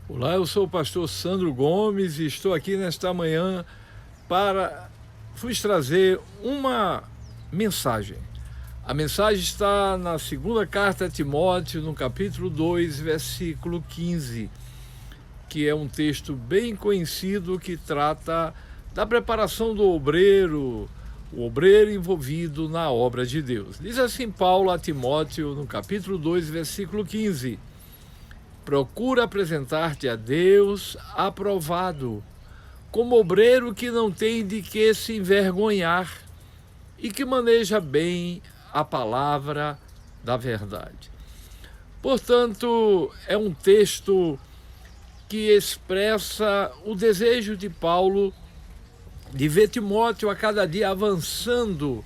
Olá, eu sou o pastor Sandro Gomes e estou aqui nesta manhã para vos trazer uma mensagem. A mensagem está na segunda carta a Timóteo, no capítulo 2, versículo 15, que é um texto bem conhecido que trata da preparação do obreiro, o obreiro envolvido na obra de Deus. Diz assim Paulo a Timóteo, no capítulo 2, versículo 15: procura apresentar-te a Deus aprovado, como obreiro que não tem de que se envergonhar e que maneja bem a palavra da verdade. Portanto, é um texto que expressa o desejo de Paulo de ver Timóteo a cada dia avançando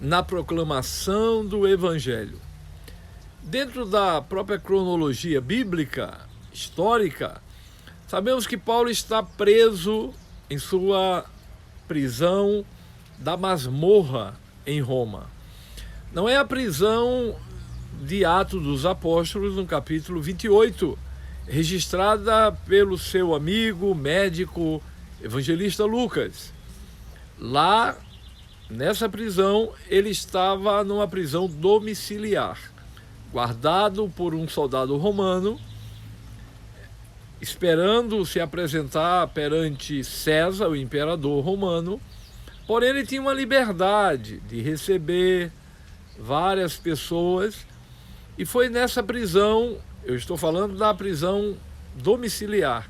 na proclamação do Evangelho. Dentro da própria cronologia bíblica, histórica, sabemos que Paulo está preso em sua prisão da masmorra em Roma. Não é a prisão de Atos dos Apóstolos, no capítulo 28, registrada pelo seu amigo, médico, evangelista Lucas. Lá, nessa prisão, ele estava numa prisão domiciliar, guardado por um soldado romano, esperando se apresentar perante César, o imperador romano. Porém, ele tinha uma liberdade de receber várias pessoas, e foi nessa prisão, eu estou falando da prisão domiciliar,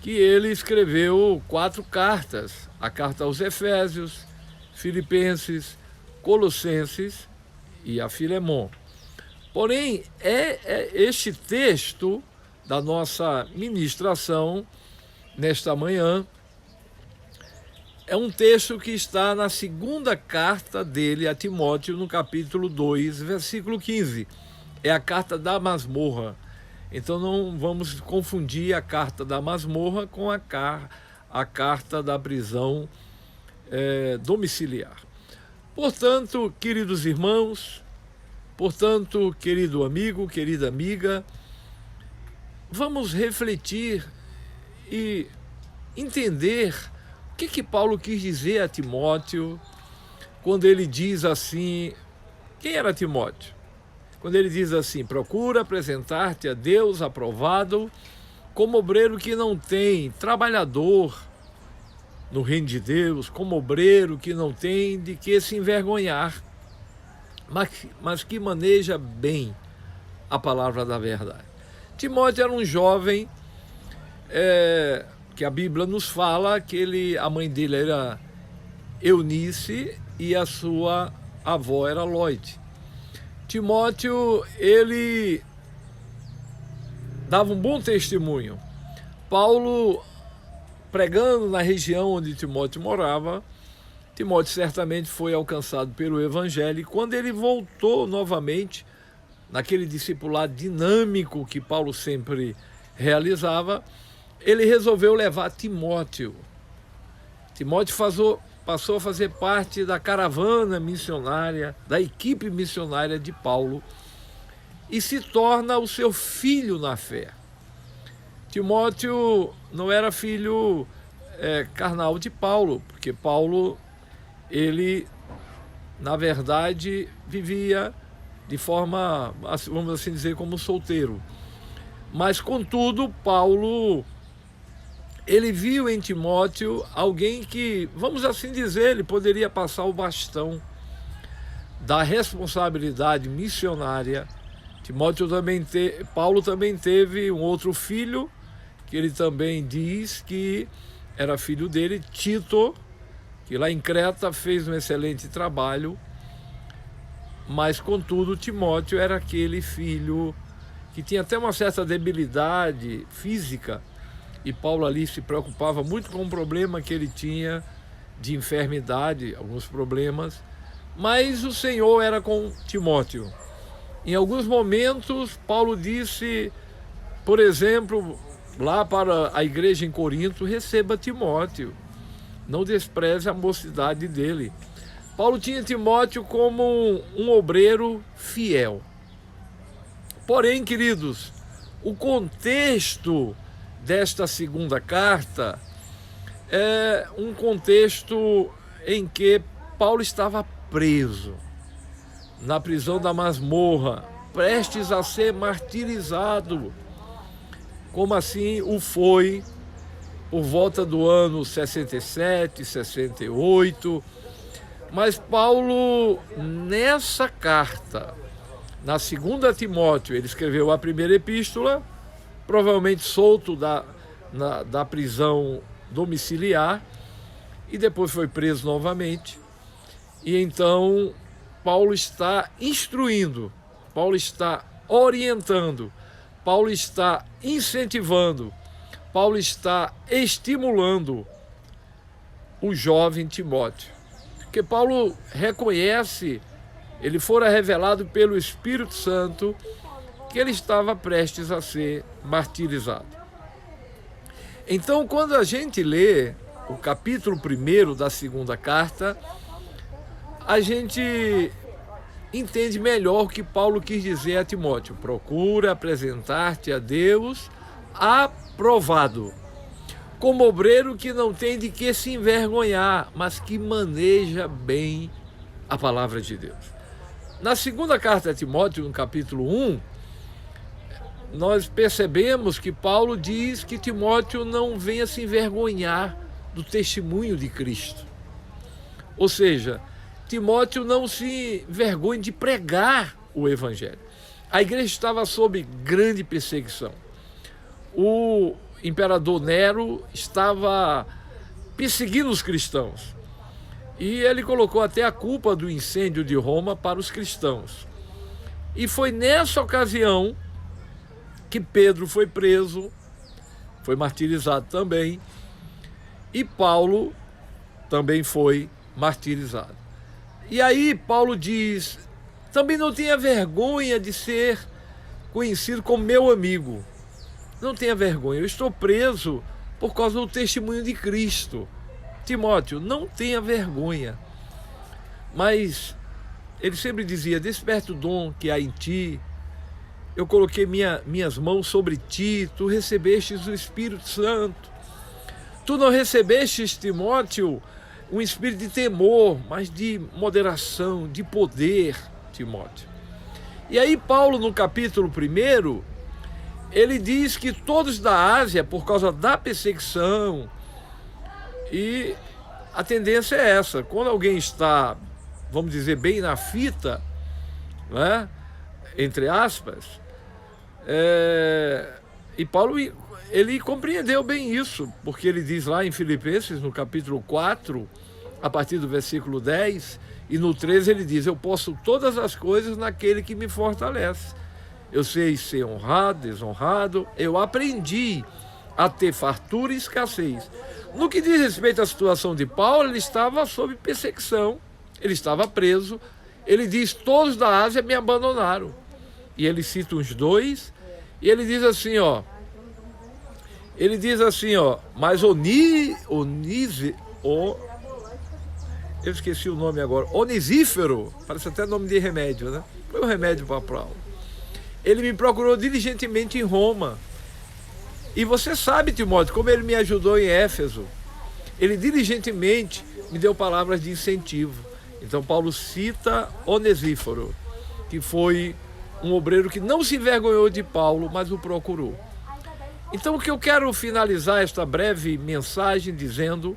que ele escreveu 4 cartas: a carta aos Efésios, Filipenses, Colossenses e a Filemon. Porém, este texto da nossa ministração nesta manhã é um texto que está na segunda carta dele a Timóteo, no capítulo 2, versículo 15. É a carta da masmorra. Então não vamos confundir a carta da masmorra com a carta da prisão domiciliar. Portanto, queridos irmãos, portanto, querido amigo, querida amiga, vamos refletir e entender o que Paulo quis dizer a Timóteo quando ele diz assim. Quem era Timóteo? Quando ele diz assim: procura apresentar-te a Deus aprovado, como obreiro que não tem, trabalhador no reino de Deus, como obreiro que não tem de que se envergonhar, mas que maneja bem a palavra da verdade. Timóteo era um jovem que a Bíblia nos fala que a mãe dele era Eunice e a sua avó era Loide. Timóteo, ele dava um bom testemunho. Paulo, pregando na região onde Timóteo morava, Timóteo certamente foi alcançado pelo Evangelho, e quando ele voltou novamente, naquele discipulado dinâmico que Paulo sempre realizava, ele resolveu levar Timóteo. Timóteo passou a fazer parte da caravana missionária, da equipe missionária de Paulo, e se torna o seu filho na fé. Timóteo não era filho carnal de Paulo, porque Paulo, ele, na verdade, vivia de forma, vamos assim dizer, como solteiro. Mas, contudo, Paulo, ele viu em Timóteo alguém que, vamos assim dizer, ele poderia passar o bastão da responsabilidade missionária. Paulo também teve um outro filho, que ele também diz que era filho dele, Tito, que lá em Creta fez um excelente trabalho. Mas, contudo, Timóteo era aquele filho que tinha até uma certa debilidade física, e Paulo ali se preocupava muito com o problema que ele tinha de enfermidade, alguns problemas, mas o Senhor era com Timóteo. Em alguns momentos, Paulo disse, por exemplo, lá para a igreja em Corinto: receba Timóteo, não despreze a mocidade dele. Paulo tinha Timóteo como um obreiro fiel. Porém, queridos, O contexto desta segunda carta é um contexto em que Paulo estava preso na prisão da masmorra, prestes a ser martirizado, como assim o foi por volta do ano 67, 68. Mas Paulo, nessa carta, na segunda Timóteo, ele escreveu a primeira epístola, provavelmente solto da prisão domiciliar, e depois foi preso novamente. E então Paulo está instruindo, Paulo está orientando, Paulo está incentivando, Paulo está estimulando o jovem Timóteo. Porque Paulo reconhece, ele fora revelado pelo Espírito Santo, que ele estava prestes a ser martirizado. Então, quando a gente lê o capítulo 1 da segunda carta, a gente entende melhor o que Paulo quis dizer a Timóteo. Procura apresentar-te a Deus aprovado, como obreiro que não tem de que se envergonhar, mas que maneja bem a palavra de Deus. Na segunda carta a Timóteo, no capítulo 1, nós percebemos que Paulo diz que Timóteo não venha se envergonhar do testemunho de Cristo. Ou seja, Timóteo não se envergonhe de pregar o Evangelho. A igreja estava sob grande perseguição. O imperador Nero estava perseguindo os cristãos. E ele colocou até a culpa do incêndio de Roma para os cristãos. E foi nessa ocasião que Pedro foi preso, foi martirizado também, e Paulo também foi martirizado. E aí Paulo diz, também não tenha vergonha de ser conhecido como meu amigo. Não tenha vergonha, eu estou preso por causa do testemunho de Cristo. Timóteo, não tenha vergonha. Mas ele sempre dizia, desperte o dom que há em ti, eu coloquei minhas mãos sobre ti, tu recebestes o Espírito Santo. Tu não recebestes, Timóteo, um espírito de temor, mas de moderação, de poder, Timóteo. E aí Paulo, no capítulo 1, ele diz que todos da Ásia, por causa da perseguição, e a tendência é essa, quando alguém está, vamos dizer, bem na fita, né, entre aspas, e Paulo, ele compreendeu bem isso, porque ele diz lá em Filipenses, no capítulo 4, a partir do versículo 10, e no 13 ele diz, eu posso todas as coisas naquele que me fortalece. Eu sei ser honrado, desonrado, eu aprendi a ter fartura e escassez. No que diz respeito à situação de Paulo, ele estava sob perseguição, ele estava preso, ele diz, todos da Ásia me abandonaram. E ele cita uns dois, e ele diz assim, mas eu esqueci o nome agora, Onesífero, parece até nome de remédio, né? Foi um remédio para Paulo. Ele me procurou diligentemente em Roma. E você sabe, Timóteo, como ele me ajudou em Éfeso. Ele diligentemente me deu palavras de incentivo. Então Paulo cita Onesíforo, que foi um obreiro que não se envergonhou de Paulo, mas o procurou. Então o que eu quero finalizar esta breve mensagem dizendo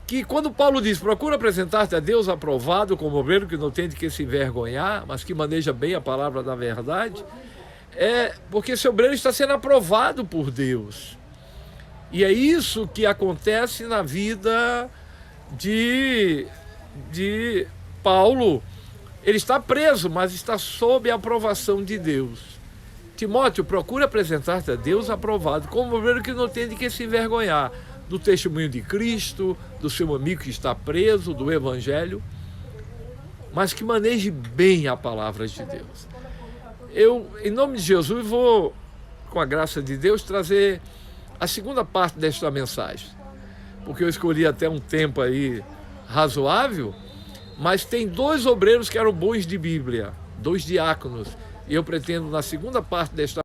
que quando Paulo diz, procura apresentar-te a Deus aprovado, como obreiro que não tem de que se envergonhar, mas que maneja bem a palavra da verdade, é porque esse obreiro está sendo aprovado por Deus. E é isso que acontece na vida de Paulo. Ele está preso, mas está sob a aprovação de Deus. Timóteo, procura apresentar-te a Deus aprovado, como obreiro que não tem de que se envergonhar, do testemunho de Cristo, do seu amigo que está preso, do Evangelho, mas que maneje bem a palavra de Deus. Eu, em nome de Jesus, vou, com a graça de Deus, trazer a segunda parte desta mensagem, porque eu escolhi até um tempo aí razoável, mas tem dois obreiros que eram bons de Bíblia, dois diáconos, e eu pretendo, na segunda parte desta